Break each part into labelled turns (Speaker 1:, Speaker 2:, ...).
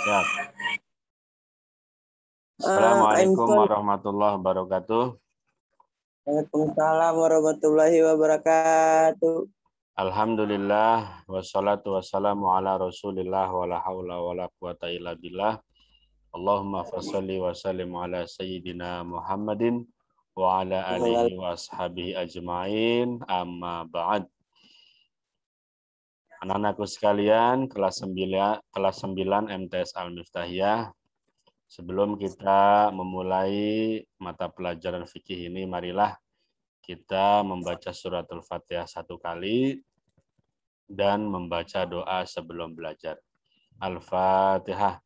Speaker 1: Ya.
Speaker 2: I'm
Speaker 1: Assalamualaikum
Speaker 2: sorry.
Speaker 1: warahmatullahi wabarakatuh.
Speaker 2: Waalaikumsalam warahmatullahi wabarakatuh.
Speaker 1: Alhamdulillah wassalatu wassalamu ala Rasulillah wala haula wala quwata illa billah. Allahumma fashalli wa sallim ala sayyidina Muhammadin wa ala alihi wa ashabihi ajmain. Amma ba'd. Anak-anakku sekalian, kelas 9 MTS Al-Miftahiyah. Sebelum kita memulai mata pelajaran fikih ini, marilah kita membaca suratul Fatihah 1 kali dan membaca doa sebelum belajar. Al-Fatihah.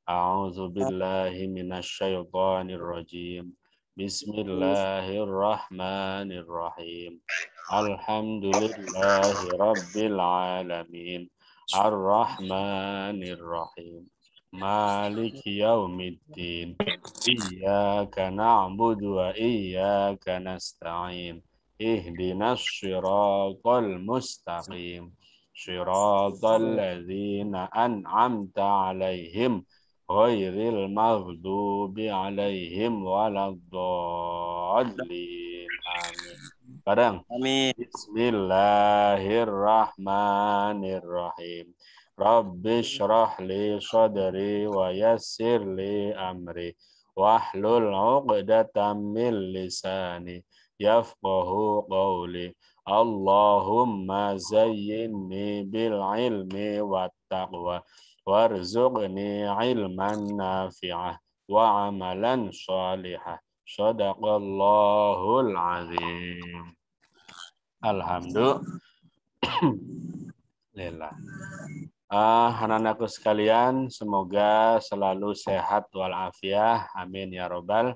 Speaker 1: A'udzu billahi minasyaitonir rajim. Bismillahirrahmanirrahim. Alhamdulillahi rabbil alamin. Ar-Rahmanir Rahim. Maliki yaumiddin. Iyyaka na'budu wa iyyaka nasta'in. Ihdinas shiratal mustaqim. Shiratal ladzina an'amta 'alaihim ghairil maghdubi 'alaihim waladdallin. Amin. Bareng.
Speaker 2: Amin.
Speaker 1: Bismillahirrahmanirrahim. Rabbi shrah li sadri wa yassir li amri wahlul 'uqdatam min lisani yafqahu qawli. Allahumma zayyinni bil ilmi wat taqwa warzuqni ilman nafi'ah wa amalan shalihah. Shadaqallahul azim. Alhamdulillah. Anak-anakku sekalian, semoga selalu sehat walafiat. Amin ya robbal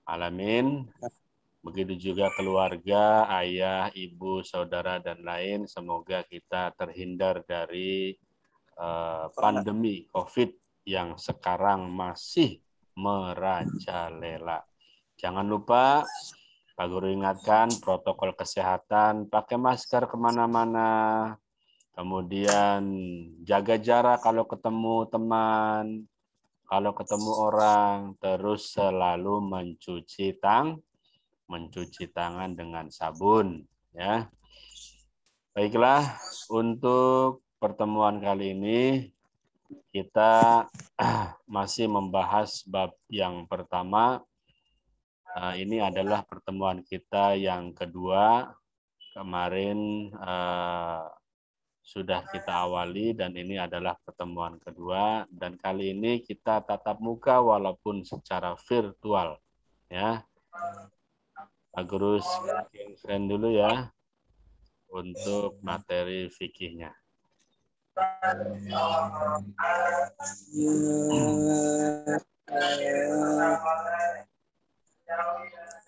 Speaker 1: alamin. Begitu juga keluarga, ayah, ibu, saudara, dan lain. Semoga kita terhindar dari pandemi COVID yang sekarang masih merajalela. Jangan lupa, Pak Guru ingatkan protokol kesehatan, pakai masker kemana-mana, kemudian jaga jarak kalau ketemu teman, kalau ketemu orang, terus selalu mencuci tangan dengan sabun. Ya, baiklah, untuk pertemuan kali ini kita masih membahas bab yang pertama. Ini adalah pertemuan kita yang kedua. Kemarin sudah kita awali dan ini adalah pertemuan kedua. Dan kali ini kita tatap muka walaupun secara virtual. Ya, Pak Guru screen dulu ya untuk materi fikihnya.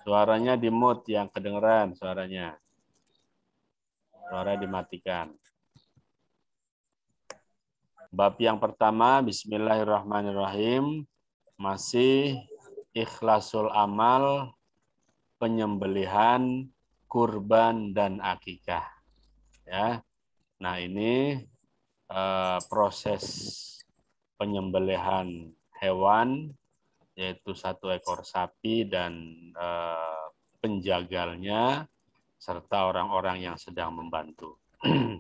Speaker 1: Suaranya di mute yang kedengeran suaranya. Suara dimatikan. Bab yang pertama, bismillahirrahmanirrahim, masih ikhlasul amal, penyembelihan, kurban, dan akikah. Ya. Nah, ini proses penyembelihan hewan, yaitu 1 ekor sapi dan penjagalnya, serta orang-orang yang sedang membantu.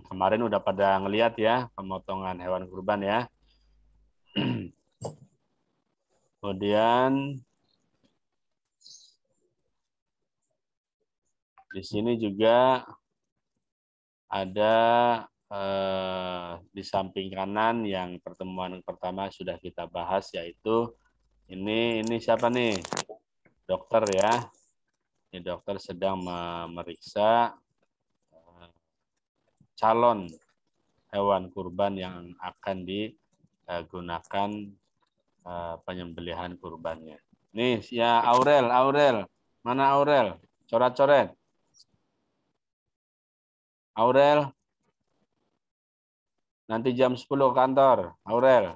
Speaker 1: Kemarin udah pada ngelihat ya pemotongan hewan kurban ya. Kemudian di sini juga ada di samping kanan yang pertemuan pertama sudah kita bahas, yaitu ini siapa nih? Dokter ya. Ini dokter sedang memeriksa calon hewan kurban yang akan digunakan penyembelihan kurbannya. Nih ya Aurel. Mana Aurel? Coret-coret. Aurel. Nanti jam 10 kantor. Aurel.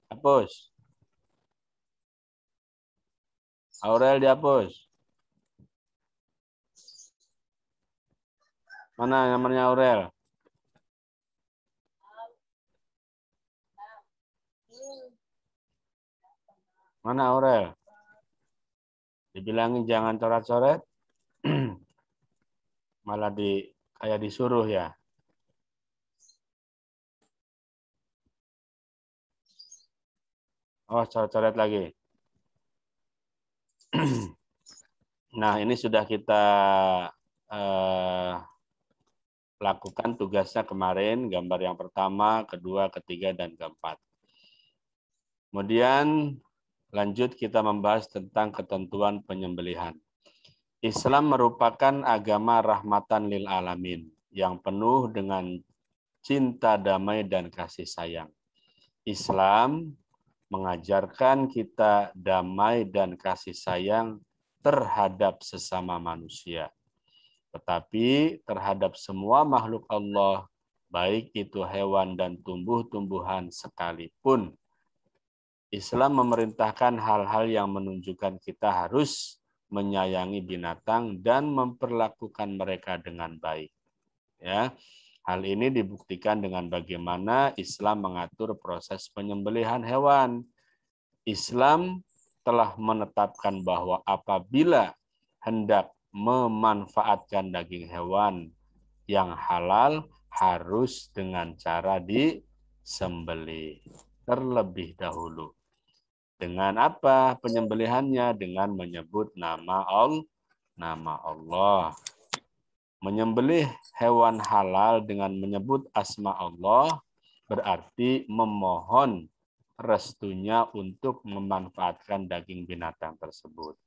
Speaker 1: Hapus. Aurel dihapus. Mana namanya Aurel? Mana Aurel? Dibilangin jangan coret-coret, malah kayak disuruh ya. Oh, coret-coret lagi. Nah, ini sudah kita lakukan tugasnya kemarin, gambar yang pertama, kedua, ketiga, dan keempat. Kemudian lanjut kita membahas tentang ketentuan penyembelihan. Islam merupakan agama rahmatan lil alamin yang penuh dengan cinta, damai, dan kasih sayang. Islam mengajarkan kita damai dan kasih sayang terhadap sesama manusia. Tetapi terhadap semua makhluk Allah, baik itu hewan dan tumbuh-tumbuhan sekalipun, Islam memerintahkan hal-hal yang menunjukkan kita harus menyayangi binatang dan memperlakukan mereka dengan baik. Ya, hal ini dibuktikan dengan bagaimana Islam mengatur proses penyembelihan hewan. Islam telah menetapkan bahwa apabila hendak memanfaatkan daging hewan yang halal harus dengan cara disembelih terlebih dahulu. Dengan apa penyembelihannya? Dengan menyebut nama Allah. Menyembelih hewan halal dengan menyebut asma Allah berarti memohon restunya untuk memanfaatkan daging binatang tersebut.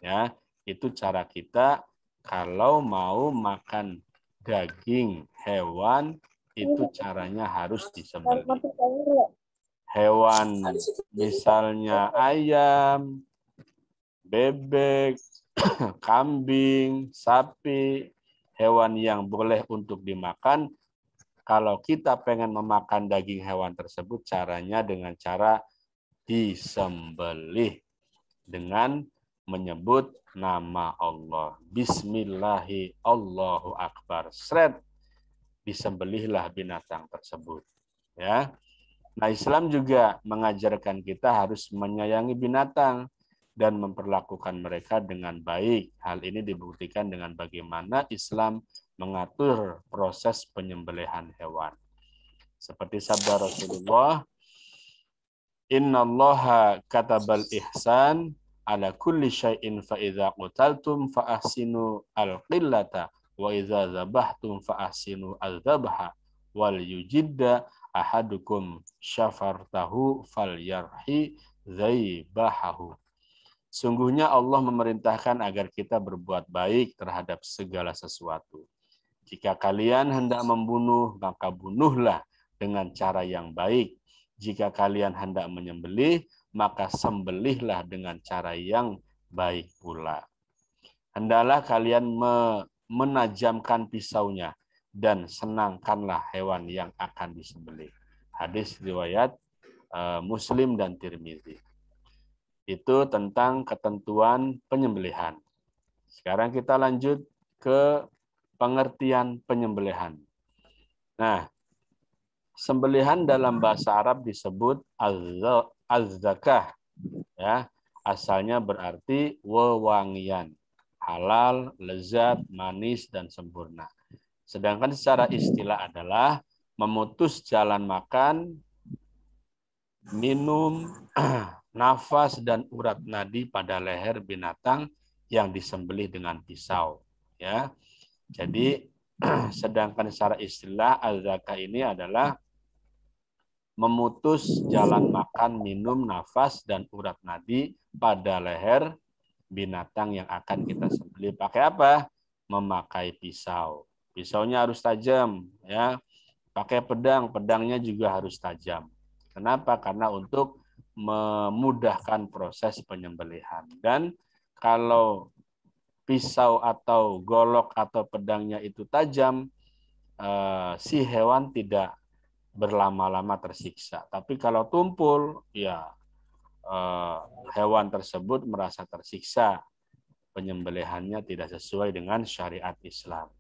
Speaker 1: Ya, itu cara kita kalau mau makan daging hewan, itu caranya harus disembelih. Hewan misalnya ayam, bebek, kambing, sapi, hewan yang boleh untuk dimakan. Kalau kita pengen memakan daging hewan tersebut, caranya dengan cara disembelih dengan menyebut nama Allah. Bismillahi Allahu Akbar. Sret, disembelihlah binatang tersebut. Ya. Nah, Islam juga mengajarkan kita harus menyayangi binatang dan memperlakukan mereka dengan baik. Hal ini dibuktikan dengan bagaimana Islam mengatur proses penyembelihan hewan. Seperti sabda Rasulullah, "Innallaha katabal ihsan ala kulli syai'in fa idza qutaltum fa ahsinu al-qillata wa idza zabahtum fa ahsinu al-dhabha wal yujidda ahadukum syafartahu falyarhi zaibahahu." Sungguhnya Allah memerintahkan agar kita berbuat baik terhadap segala sesuatu. Jika kalian hendak membunuh, maka bunuhlah dengan cara yang baik. Jika kalian hendak menyembelih, maka sembelihlah dengan cara yang baik pula. Hendaklah kalian menajamkan pisaunya dan senangkanlah hewan yang akan disembelih. Hadis riwayat Muslim dan Tirmizi. Itu tentang ketentuan penyembelihan. Sekarang kita lanjut ke pengertian penyembelihan. Nah, sembelihan dalam bahasa Arab disebut az-zakah. Ya, asalnya berarti wewangian, halal, lezat, manis, dan sempurna. Sedangkan secara istilah adalah memutus jalan makan, minum, nafas, dan urat nadi pada leher binatang yang disembelih dengan pisau. Ya, jadi sedangkan secara istilah az-zakah ini adalah memutus jalan makan, minum, nafas, dan urat nadi pada leher binatang yang akan kita sembelih. Pakai apa? Memakai pisau. Pisaunya harus tajam, ya. Pakai pedang, pedangnya juga harus tajam. Kenapa? Karena untuk memudahkan proses penyembelihan. Dan kalau pisau atau golok atau pedangnya itu tajam, si hewan tidak berlama-lama tersiksa. Tapi kalau tumpul, ya hewan tersebut merasa tersiksa. Penyembelihannya tidak sesuai dengan syariat Islam.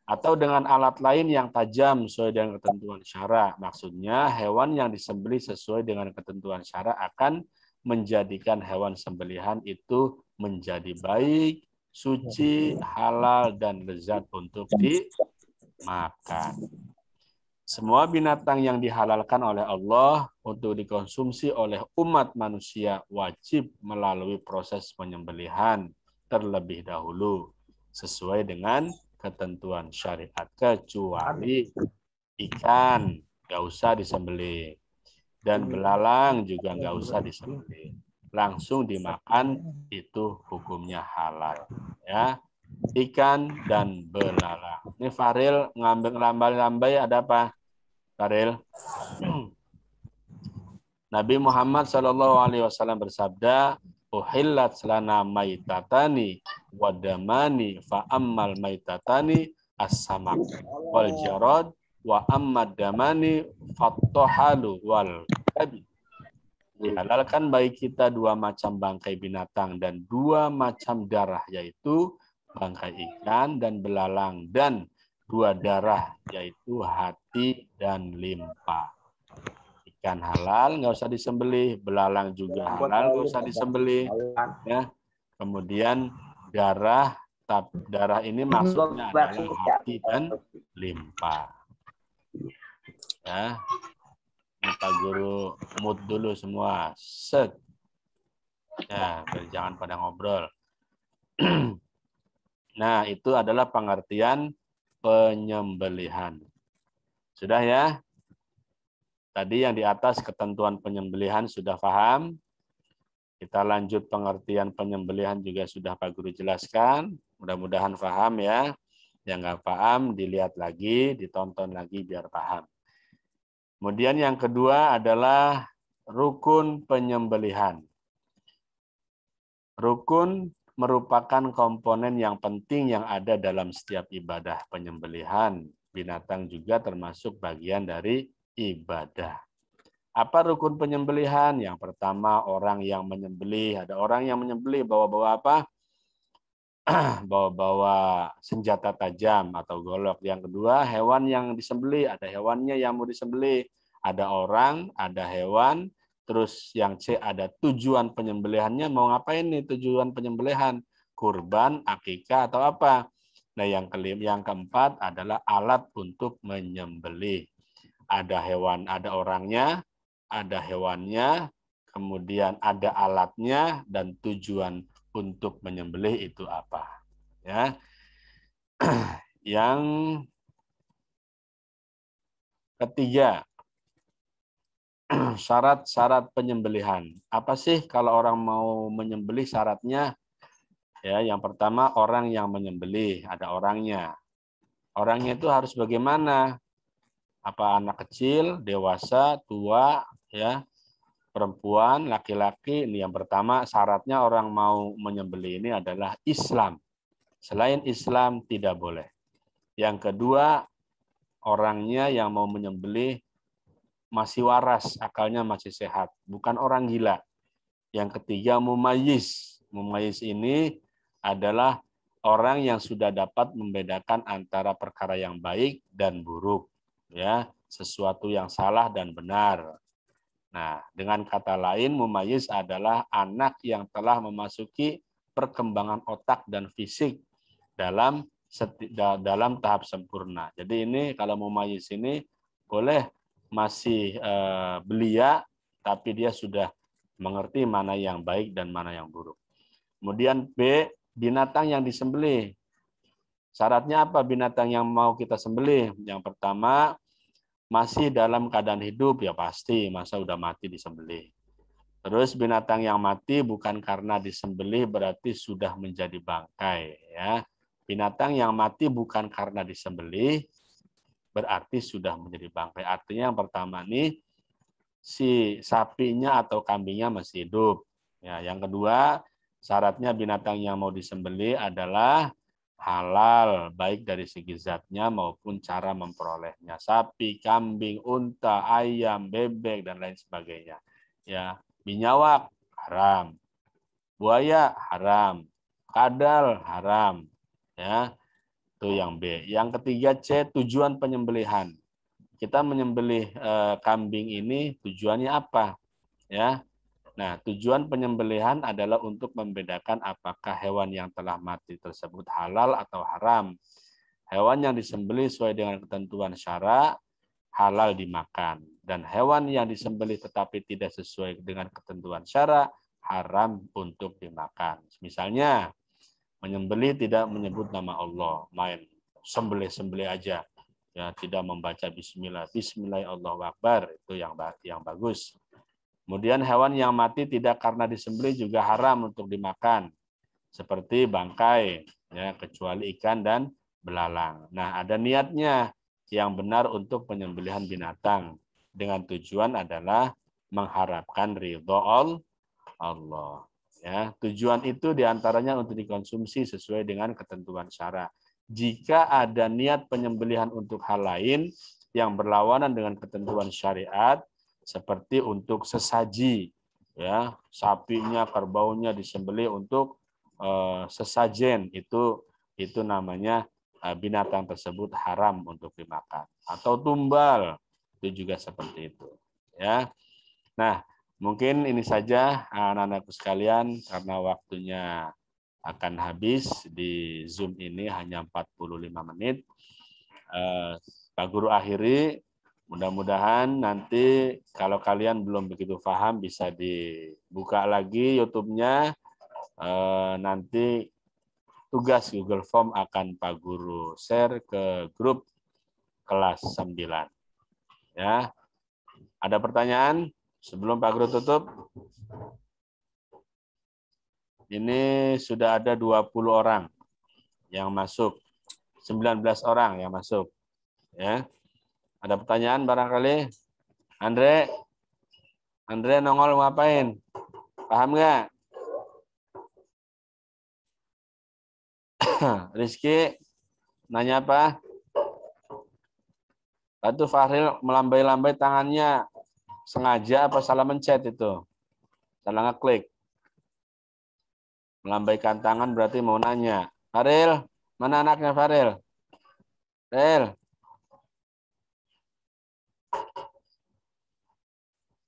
Speaker 1: Atau dengan alat lain yang tajam sesuai dengan ketentuan syara. Maksudnya hewan yang disembelih sesuai dengan ketentuan syara akan menjadikan hewan sembelihan itu menjadi baik, suci, halal, dan lezat untuk dimakan. Semua binatang yang dihalalkan oleh Allah untuk dikonsumsi oleh umat manusia wajib melalui proses penyembelihan terlebih dahulu sesuai dengan ketentuan syariat, kecuali ikan nggak usah disembelih dan belalang juga nggak usah disembelih, langsung dimakan, itu hukumnya halal ya. Ikan dan belalang. Ini Faril ngambil lambai-lambai ada apa? Faril. Nabi Muhammad SAW bersabda, "Uhillat lana maitatani wadamani fa ammal maitatani as-samak wal jarad wa ammad damani fattohalu wal kabi." Dihalalkan bagi kita dua macam bangkai binatang dan dua macam darah, yaitu bangkai ikan dan belalang, dan dua darah, yaitu hati dan limpa. Ikan halal, nggak usah disembelih. Belalang juga halal, nggak usah disembelih. Ya. Kemudian darah ini maksudnya adalah hati dan limpa. Ya. Ini Pak Guru mood dulu semua. Set. Ya, jangan pada ngobrol. Nah, itu adalah pengertian penyembelihan. Sudah ya? Tadi yang di atas ketentuan penyembelihan sudah paham. Kita lanjut pengertian penyembelihan juga sudah Pak Guru jelaskan. Mudah-mudahan paham ya. Yang nggak paham dilihat lagi, ditonton lagi biar paham. Kemudian yang kedua adalah rukun penyembelihan. Rukun merupakan komponen yang penting yang ada dalam setiap ibadah penyembelihan. Binatang juga termasuk bagian dari ibadah. Apa rukun penyembelihan? Yang pertama, orang yang menyembelih. Ada orang yang menyembelih bawa-bawa apa? Bawa-bawa senjata tajam atau golok. Yang kedua, hewan yang disembelih. Ada hewannya yang mau disembelih. Ada orang, ada hewan. Terus yang C, ada tujuan penyembelihannya. Mau ngapain nih tujuan penyembelihan? Kurban, akikah, atau apa? Nah, yang keempat adalah alat untuk menyembelih. Ada hewan, ada orangnya, ada hewannya, kemudian ada alatnya, dan tujuan untuk menyembelih itu apa. Ya. Yang ketiga, syarat-syarat penyembelihan. Apa sih kalau orang mau menyembelih syaratnya? Ya, yang pertama orang yang menyembelih, ada orangnya. Orangnya itu harus bagaimana? Apa anak kecil, dewasa, tua, ya, perempuan, laki-laki. Ini yang pertama, syaratnya orang mau menyembelih ini adalah Islam. Selain Islam tidak boleh. Yang kedua, orangnya yang mau menyembelih masih waras, akalnya masih sehat, bukan orang gila. Yang ketiga, mumayyiz. Mumayyiz ini adalah orang yang sudah dapat membedakan antara perkara yang baik dan buruk, ya, sesuatu yang salah dan benar. Nah, dengan kata lain, mumayyiz adalah anak yang telah memasuki perkembangan otak dan fisik dalam tahap sempurna. Jadi ini kalau mumayyiz ini boleh masih belia, tapi dia sudah mengerti mana yang baik dan mana yang buruk. Kemudian B, binatang yang disembelih. Syaratnya apa binatang yang mau kita sembelih? Yang pertama, masih dalam keadaan hidup, ya pasti, masa udah mati disembelih. Terus binatang yang mati bukan karena disembelih berarti sudah menjadi bangkai. Ya. Binatang yang mati bukan karena disembelih berarti sudah menjadi bangkai. Artinya yang pertama nih, si sapinya atau kambingnya masih hidup. Ya, yang kedua, syaratnya binatang yang mau disembelih adalah halal, baik dari segi zatnya maupun cara memperolehnya. Sapi, kambing, unta, ayam, bebek, dan lain sebagainya. Ya, binyawak haram, buaya haram, kadal haram. Ya, Itu yang B. Yang ketiga C, tujuan penyembelihan. Kita menyembelih kambing ini tujuannya apa? Ya. Nah, tujuan penyembelihan adalah untuk membedakan apakah hewan yang telah mati tersebut halal atau haram. Hewan yang disembelih sesuai dengan ketentuan syara halal dimakan, dan hewan yang disembelih tetapi tidak sesuai dengan ketentuan syara haram untuk dimakan. Misalnya menyembelih tidak menyebut nama Allah, main sembelih-sembelih aja, ya tidak membaca Bismillah, Bismillah Allahu Akbar, itu yang bagus. Kemudian hewan yang mati tidak karena disembelih juga haram untuk dimakan, seperti bangkai, ya kecuali ikan dan belalang. Nah, ada niatnya yang benar untuk penyembelihan binatang dengan tujuan adalah mengharapkan ridho Allah. Ya, tujuan itu diantaranya untuk dikonsumsi sesuai dengan ketentuan syara. Jika ada niat penyembelihan untuk hal lain yang berlawanan dengan ketentuan syariat, seperti untuk sesaji, ya sapinya, kerbaunya disembelih untuk sesajen, itu namanya binatang tersebut haram untuk dimakan. Atau tumbal, itu juga seperti itu. Ya, nah mungkin ini saja anak-anakku sekalian, karena waktunya akan habis di Zoom ini hanya 45 menit. Pak Guru akhiri. Mudah-mudahan nanti kalau kalian belum begitu paham bisa dibuka lagi YouTube-nya. Nanti tugas Google Form akan Pak Guru share ke grup kelas 9. Ya. Ada pertanyaan sebelum Pak Guru tutup? Ini sudah ada 20 orang yang masuk. 19 orang yang masuk. Ya. Ada pertanyaan barangkali? Andre nongol ngapain? Paham nggak? Rizky nanya apa? Itu Fahril melambai-lambai tangannya. Sengaja apa salah mencet itu? Salah ngeklik. Melambaikan tangan berarti mau nanya. Fahril, mana anaknya Fahril? Fahril.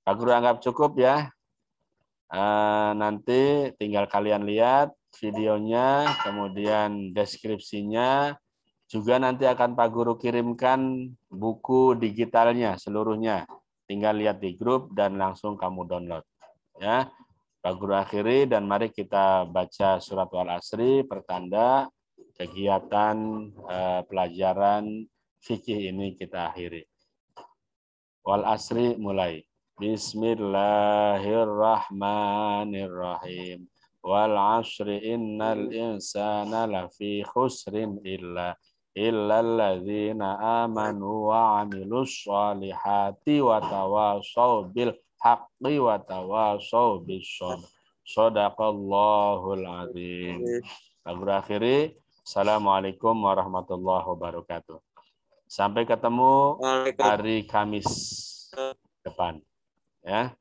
Speaker 1: Pak Guru anggap cukup ya. Nanti tinggal kalian lihat videonya, kemudian deskripsinya. Juga nanti akan Pak Guru kirimkan buku digitalnya seluruhnya. Tinggal lihat di grup dan langsung kamu download. Ya, Pak Guru akhiri dan mari kita baca surat Wal Asri, pertanda kegiatan pelajaran fikih ini kita akhiri. Wal Asri mulai. Bismillahirrahmanirrahim. Wal asri innal insana lafi khusrin illalladzina amanu wa amilus solihati wa tawasaw bil haqqi wa tawasaw bis sabr. Shadaqallahul azim. Berakhiri. Assalamualaikum warahmatullahi wabarakatuh. Sampai ketemu hari Kamis depan. Ya.